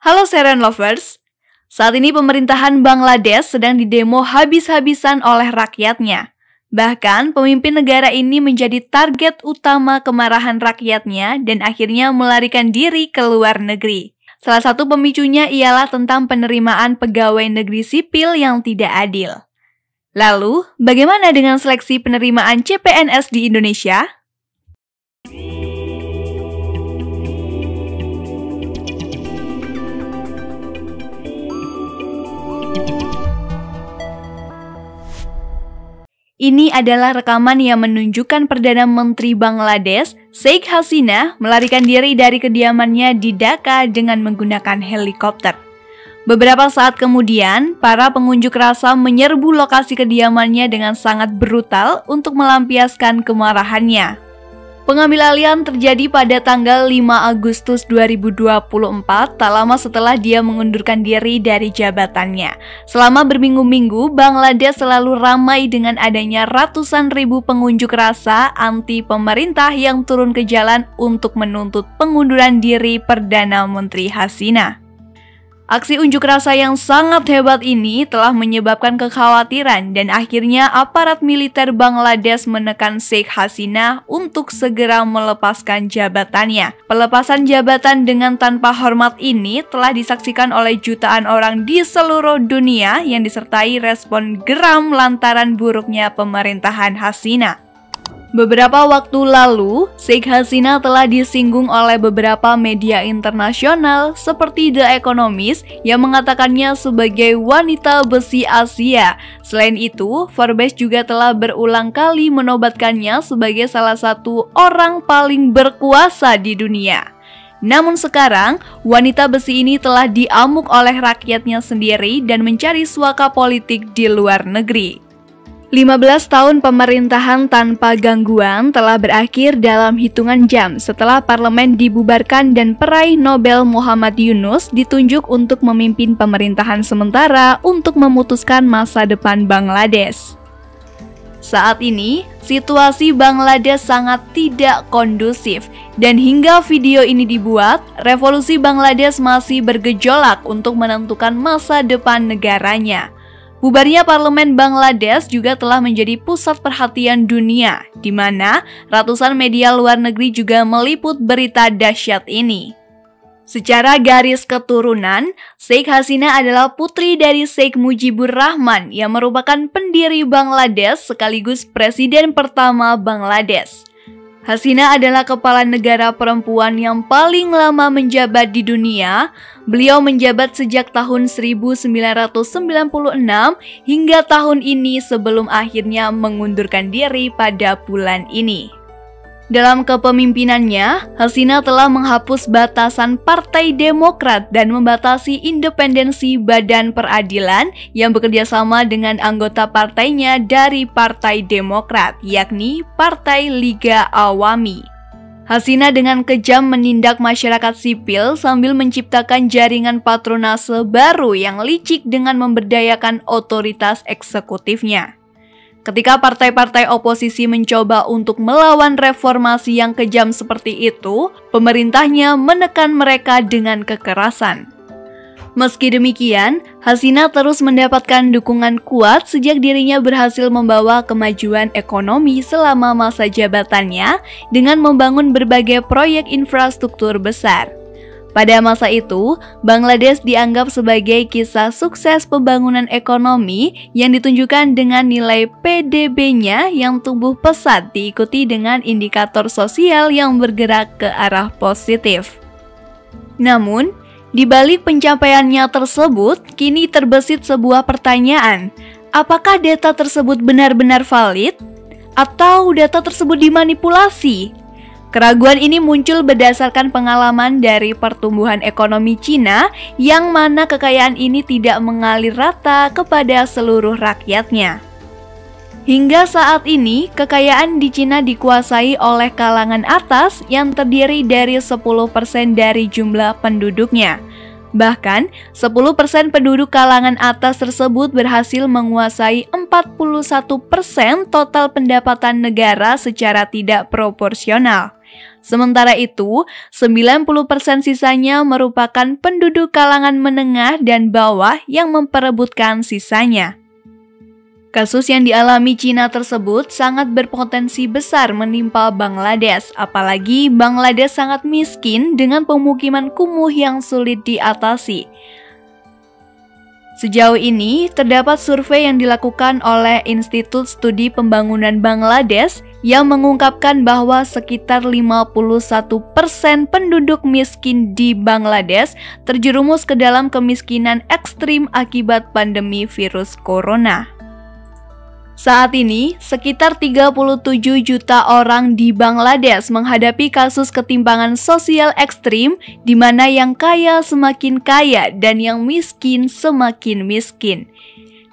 Halo Serene Lovers, saat ini pemerintahan Bangladesh sedang didemo habis-habisan oleh rakyatnya. Bahkan pemimpin negara ini menjadi target utama kemarahan rakyatnya dan akhirnya melarikan diri ke luar negeri. Salah satu pemicunya ialah tentang penerimaan pegawai negeri sipil yang tidak adil. Lalu, bagaimana dengan seleksi penerimaan CPNS di Indonesia? Ini adalah rekaman yang menunjukkan Perdana Menteri Bangladesh, Sheikh Hasina, melarikan diri dari kediamannya di Dhaka dengan menggunakan helikopter. Beberapa saat kemudian, para pengunjuk rasa menyerbu lokasi kediamannya dengan sangat brutal untuk melampiaskan kemarahannya. Pengambil alihan terjadi pada tanggal 5 Agustus 2024, tak lama setelah dia mengundurkan diri dari jabatannya. Selama berminggu-minggu, Bangladesh selalu ramai dengan adanya ratusan ribu pengunjuk rasa anti pemerintah yang turun ke jalan untuk menuntut pengunduran diri Perdana Menteri Hasina. Aksi unjuk rasa yang sangat hebat ini telah menyebabkan kekhawatiran dan akhirnya aparat militer Bangladesh menekan Sheikh Hasina untuk segera melepaskan jabatannya. Pelepasan jabatan dengan tanpa hormat ini telah disaksikan oleh jutaan orang di seluruh dunia yang disertai respon geram lantaran buruknya pemerintahan Hasina. Beberapa waktu lalu, Sheikh Hasina telah disinggung oleh beberapa media internasional seperti The Economist yang mengatakannya sebagai wanita besi Asia. Selain itu, Forbes juga telah berulang kali menobatkannya sebagai salah satu orang paling berkuasa di dunia. Namun sekarang, wanita besi ini telah diamuk oleh rakyatnya sendiri dan mencari suaka politik di luar negeri. 15 tahun pemerintahan tanpa gangguan telah berakhir dalam hitungan jam setelah parlemen dibubarkan dan peraih Nobel Muhammad Yunus ditunjuk untuk memimpin pemerintahan sementara untuk memutuskan masa depan Bangladesh. Saat ini, situasi Bangladesh sangat tidak kondusif dan hingga video ini dibuat, revolusi Bangladesh masih bergejolak untuk menentukan masa depan negaranya. Bubarnya parlemen Bangladesh juga telah menjadi pusat perhatian dunia, di mana ratusan media luar negeri juga meliput berita dahsyat ini. Secara garis keturunan, Sheikh Hasina adalah putri dari Sheikh Mujibur Rahman yang merupakan pendiri Bangladesh sekaligus presiden pertama Bangladesh. Hasina adalah kepala negara perempuan yang paling lama menjabat di dunia. Beliau menjabat sejak tahun 1996 hingga tahun ini sebelum akhirnya mengundurkan diri pada bulan ini. Dalam kepemimpinannya, Hasina telah menghapus batasan Partai Demokrat dan membatasi independensi Badan Peradilan yang bekerja sama dengan anggota partainya dari Partai Demokrat, yakni Partai Liga Awami. Hasina dengan kejam menindak masyarakat sipil sambil menciptakan jaringan patronase baru yang licik dengan memberdayakan otoritas eksekutifnya. Ketika partai-partai oposisi mencoba untuk melawan reformasi yang kejam seperti itu, pemerintahnya menekan mereka dengan kekerasan. Meski demikian, Hasina terus mendapatkan dukungan kuat sejak dirinya berhasil membawa kemajuan ekonomi selama masa jabatannya dengan membangun berbagai proyek infrastruktur besar. Pada masa itu, Bangladesh dianggap sebagai kisah sukses pembangunan ekonomi yang ditunjukkan dengan nilai PDB-nya yang tumbuh pesat diikuti dengan indikator sosial yang bergerak ke arah positif. Namun, di balik pencapaiannya tersebut, kini terbesit sebuah pertanyaan, apakah data tersebut benar-benar valid? Atau data tersebut dimanipulasi? Keraguan ini muncul berdasarkan pengalaman dari pertumbuhan ekonomi Cina yang mana kekayaan ini tidak mengalir rata kepada seluruh rakyatnya. Hingga saat ini, kekayaan di Cina dikuasai oleh kalangan atas yang terdiri dari 10% dari jumlah penduduknya. Bahkan, 10% penduduk kalangan atas tersebut berhasil menguasai 41% total pendapatan negara secara tidak proporsional. Sementara itu, 90% sisanya merupakan penduduk kalangan menengah dan bawah yang memperebutkan sisanya. Kasus yang dialami Cina tersebut sangat berpotensi besar menimpa Bangladesh, apalagi Bangladesh sangat miskin dengan pemukiman kumuh yang sulit diatasi. Sejauh ini, terdapat survei yang dilakukan oleh Institut Studi Pembangunan Bangladesh yang mengungkapkan bahwa sekitar 51% penduduk miskin di Bangladesh terjerumus ke dalam kemiskinan ekstrim akibat pandemi virus corona. Saat ini, sekitar 37 juta orang di Bangladesh menghadapi kasus ketimpangan sosial ekstrim di mana yang kaya semakin kaya dan yang miskin semakin miskin.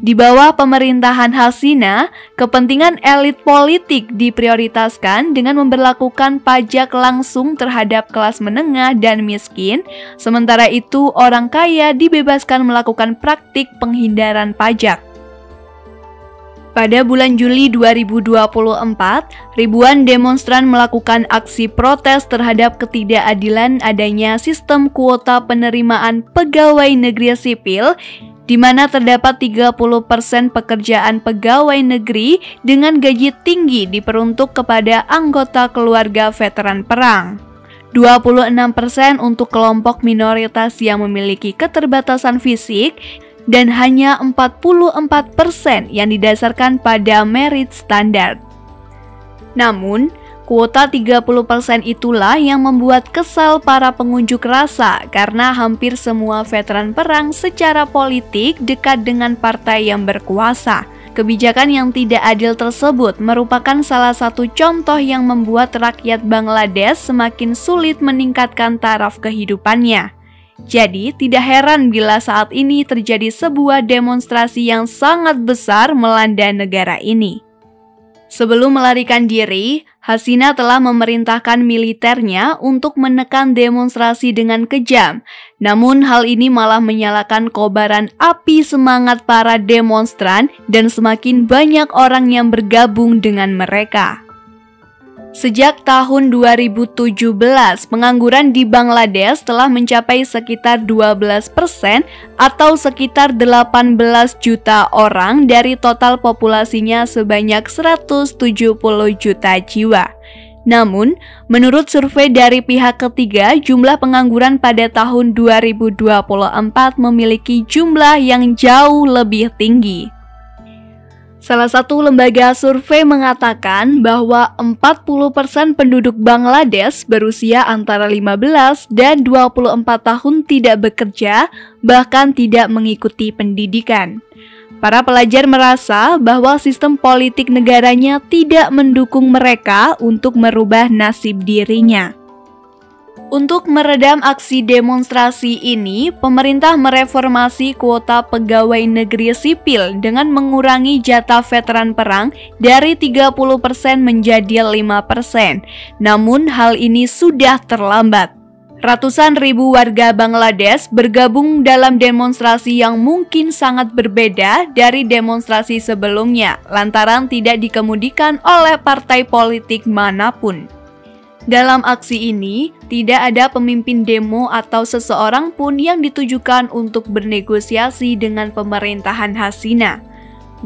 Di bawah pemerintahan Hasina, kepentingan elit politik diprioritaskan dengan memberlakukan pajak langsung terhadap kelas menengah dan miskin, sementara itu orang kaya dibebaskan melakukan praktik penghindaran pajak. Pada bulan Juli 2024, ribuan demonstran melakukan aksi protes terhadap ketidakadilan adanya sistem kuota penerimaan pegawai negeri sipil, di mana terdapat 30% pekerjaan pegawai negeri dengan gaji tinggi diperuntuk kepada anggota keluarga veteran perang. 26% untuk kelompok minoritas yang memiliki keterbatasan fisik, dan hanya 44% yang didasarkan pada merit standar. Namun, kuota 30% itulah yang membuat kesal para pengunjuk rasa karena hampir semua veteran perang secara politik dekat dengan partai yang berkuasa. Kebijakan yang tidak adil tersebut merupakan salah satu contoh yang membuat rakyat Bangladesh semakin sulit meningkatkan taraf kehidupannya. Jadi, tidak heran bila saat ini terjadi sebuah demonstrasi yang sangat besar melanda negara ini. Sebelum melarikan diri, Hasina telah memerintahkan militernya untuk menekan demonstrasi dengan kejam. Namun, hal ini malah menyalakan kobaran api semangat para demonstran dan semakin banyak orang yang bergabung dengan mereka. Sejak tahun 2017, pengangguran di Bangladesh telah mencapai sekitar 12% atau sekitar 18 juta orang dari total populasinya sebanyak 170 juta jiwa. Namun, menurut survei dari pihak ketiga, jumlah pengangguran pada tahun 2024 memiliki jumlah yang jauh lebih tinggi. Salah satu lembaga survei mengatakan bahwa 40% penduduk Bangladesh berusia antara 15 dan 24 tahun tidak bekerja, bahkan tidak mengikuti pendidikan. Para pelajar merasa bahwa sistem politik negaranya tidak mendukung mereka untuk merubah nasib dirinya. Untuk meredam aksi demonstrasi ini, pemerintah mereformasi kuota pegawai negeri sipil dengan mengurangi jatah veteran perang dari 30% menjadi 5%. Namun hal ini sudah terlambat. Ratusan ribu warga Bangladesh bergabung dalam demonstrasi yang mungkin sangat berbeda dari demonstrasi sebelumnya, lantaran tidak dikemudikan oleh partai politik manapun. Dalam aksi ini, tidak ada pemimpin demo atau seseorang pun yang ditujukan untuk bernegosiasi dengan pemerintahan Hasina.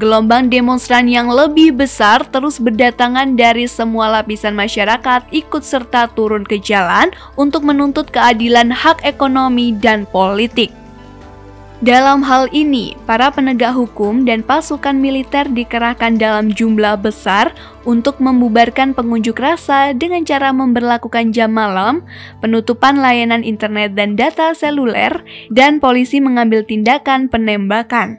Gelombang demonstran yang lebih besar terus berdatangan dari semua lapisan masyarakat ikut serta turun ke jalan untuk menuntut keadilan hak ekonomi dan politik. Dalam hal ini, para penegak hukum dan pasukan militer dikerahkan dalam jumlah besar untuk membubarkan pengunjuk rasa dengan cara memberlakukan jam malam, penutupan layanan internet dan data seluler, dan polisi mengambil tindakan penembakan.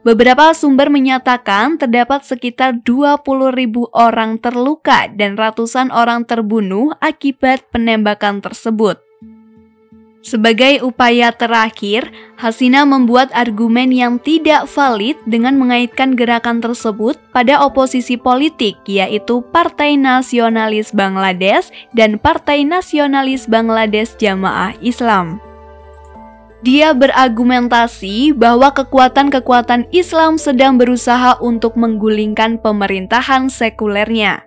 Beberapa sumber menyatakan terdapat sekitar 20.000 orang terluka dan ratusan orang terbunuh akibat penembakan tersebut. Sebagai upaya terakhir, Hasina membuat argumen yang tidak valid dengan mengaitkan gerakan tersebut pada oposisi politik, yaitu Partai Nasionalis Bangladesh dan Partai Nasionalis Bangladesh Jamaah Islam. Dia berargumentasi bahwa kekuatan-kekuatan Islam sedang berusaha untuk menggulingkan pemerintahan sekulernya.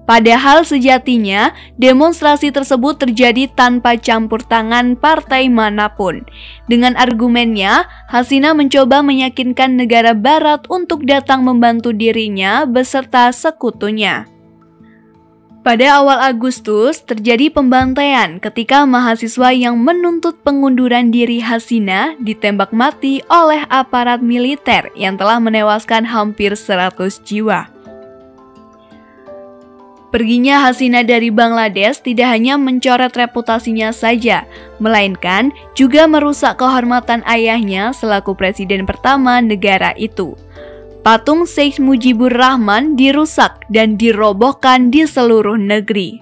Padahal sejatinya demonstrasi tersebut terjadi tanpa campur tangan partai manapun. Dengan argumennya, Hasina mencoba meyakinkan negara barat untuk datang membantu dirinya beserta sekutunya. Pada awal Agustus, terjadi pembantaian ketika mahasiswa yang menuntut pengunduran diri Hasina ditembak mati oleh aparat militer yang telah menewaskan hampir 100 jiwa. Perginya Hasina dari Bangladesh tidak hanya mencoret reputasinya saja, melainkan juga merusak kehormatan ayahnya selaku presiden pertama negara itu. Patung Sheikh Mujibur Rahman dirusak dan dirobohkan di seluruh negeri.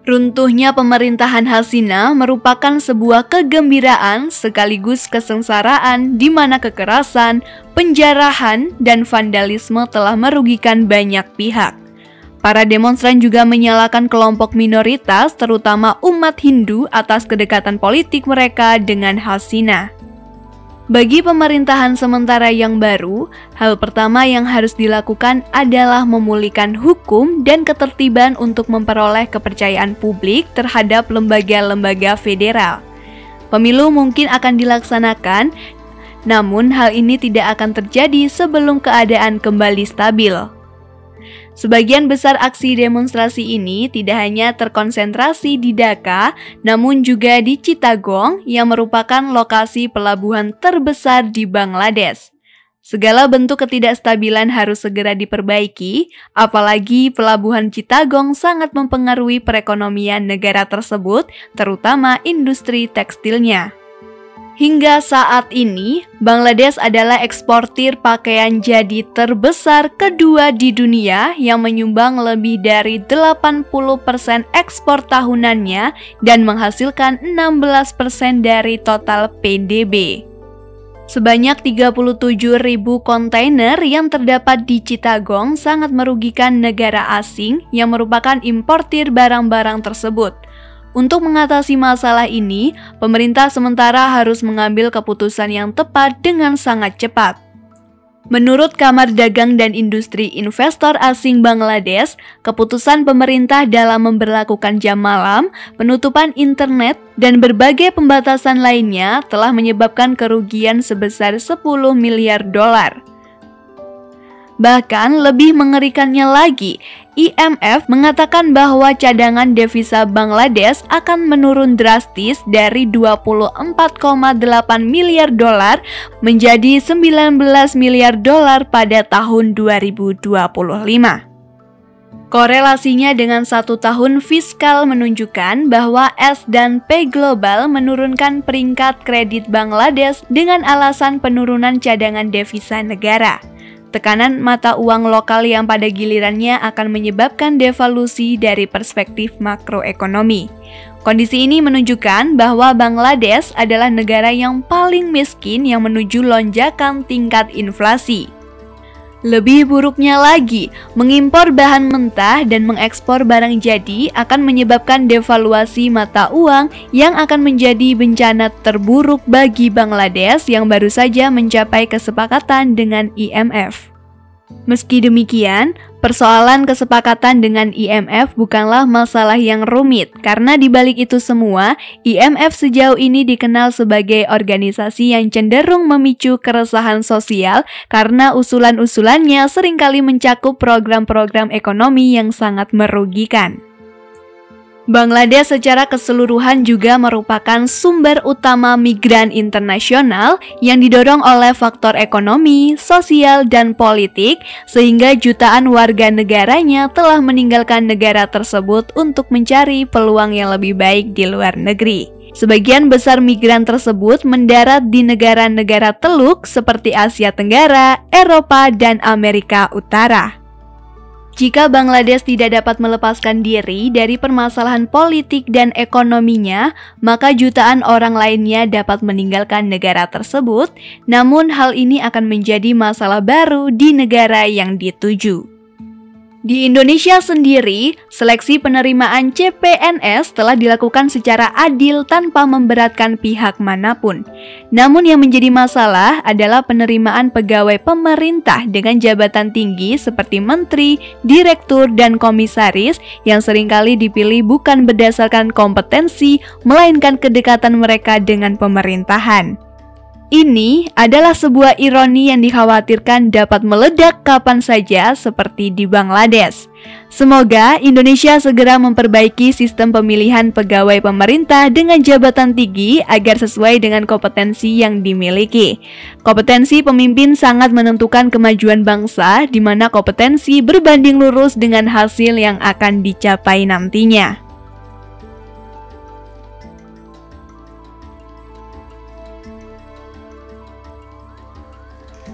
Runtuhnya pemerintahan Hasina merupakan sebuah kegembiraan sekaligus kesengsaraan di mana kekerasan, penjarahan, dan vandalisme telah merugikan banyak pihak. Para demonstran juga menyalahkan kelompok minoritas, terutama umat Hindu, atas kedekatan politik mereka dengan Hasina. Bagi pemerintahan sementara yang baru, hal pertama yang harus dilakukan adalah memulihkan hukum dan ketertiban untuk memperoleh kepercayaan publik terhadap lembaga-lembaga federal. Pemilu mungkin akan dilaksanakan, namun hal ini tidak akan terjadi sebelum keadaan kembali stabil. Sebagian besar aksi demonstrasi ini tidak hanya terkonsentrasi di Dhaka, namun juga di Chittagong yang merupakan lokasi pelabuhan terbesar di Bangladesh. Segala bentuk ketidakstabilan harus segera diperbaiki, apalagi pelabuhan Chittagong sangat mempengaruhi perekonomian negara tersebut, terutama industri tekstilnya. Hingga saat ini, Bangladesh adalah eksportir pakaian jadi terbesar kedua di dunia yang menyumbang lebih dari 80% ekspor tahunannya dan menghasilkan 16% dari total PDB. Sebanyak 37.000 kontainer yang terdapat di Chittagong sangat merugikan negara asing yang merupakan importir barang-barang tersebut. Untuk mengatasi masalah ini, pemerintah sementara harus mengambil keputusan yang tepat dengan sangat cepat. Menurut Kamar Dagang dan Industri Investor Asing Bangladesh, keputusan pemerintah dalam memberlakukan jam malam, penutupan internet, dan berbagai pembatasan lainnya telah menyebabkan kerugian sebesar 10 miliar dolar. Bahkan lebih mengerikannya lagi, IMF mengatakan bahwa cadangan devisa Bangladesh akan menurun drastis dari 24,8 miliar dolar menjadi 19 miliar dolar pada tahun 2025. Korelasinya dengan 1 tahun fiskal menunjukkan bahwa S&P Global menurunkan peringkat kredit Bangladesh dengan alasan penurunan cadangan devisa negara. Tekanan mata uang lokal yang pada gilirannya akan menyebabkan devaluasi dari perspektif makroekonomi. Kondisi ini menunjukkan bahwa Bangladesh adalah negara yang paling miskin yang menuju lonjakan tingkat inflasi. Lebih buruknya lagi, mengimpor bahan mentah dan mengekspor barang jadi akan menyebabkan devaluasi mata uang yang akan menjadi bencana terburuk bagi Bangladesh yang baru saja mencapai kesepakatan dengan IMF. Meski demikian, persoalan kesepakatan dengan IMF bukanlah masalah yang rumit karena di balik itu semua, IMF sejauh ini dikenal sebagai organisasi yang cenderung memicu keresahan sosial karena usulan-usulannya seringkali mencakup program-program ekonomi yang sangat merugikan. Bangladesh secara keseluruhan juga merupakan sumber utama migran internasional yang didorong oleh faktor ekonomi, sosial, dan politik, sehingga jutaan warga negaranya telah meninggalkan negara tersebut untuk mencari peluang yang lebih baik di luar negeri. Sebagian besar migran tersebut mendarat di negara-negara teluk seperti Asia Tenggara, Eropa, dan Amerika Utara. Jika Bangladesh tidak dapat melepaskan diri dari permasalahan politik dan ekonominya, maka jutaan orang lainnya dapat meninggalkan negara tersebut, namun hal ini akan menjadi masalah baru di negara yang dituju. Di Indonesia sendiri, seleksi penerimaan CPNS telah dilakukan secara adil tanpa memberatkan pihak manapun. Namun yang menjadi masalah adalah penerimaan pegawai pemerintah dengan jabatan tinggi seperti menteri, direktur, dan komisaris yang seringkali dipilih bukan berdasarkan kompetensi, melainkan kedekatan mereka dengan pemerintahan. Ini adalah sebuah ironi yang dikhawatirkan dapat meledak kapan saja seperti di Bangladesh. Semoga Indonesia segera memperbaiki sistem pemilihan pegawai pemerintah dengan jabatan tinggi agar sesuai dengan kompetensi yang dimiliki. Kompetensi pemimpin sangat menentukan kemajuan bangsa, di mana kompetensi berbanding lurus dengan hasil yang akan dicapai nantinya.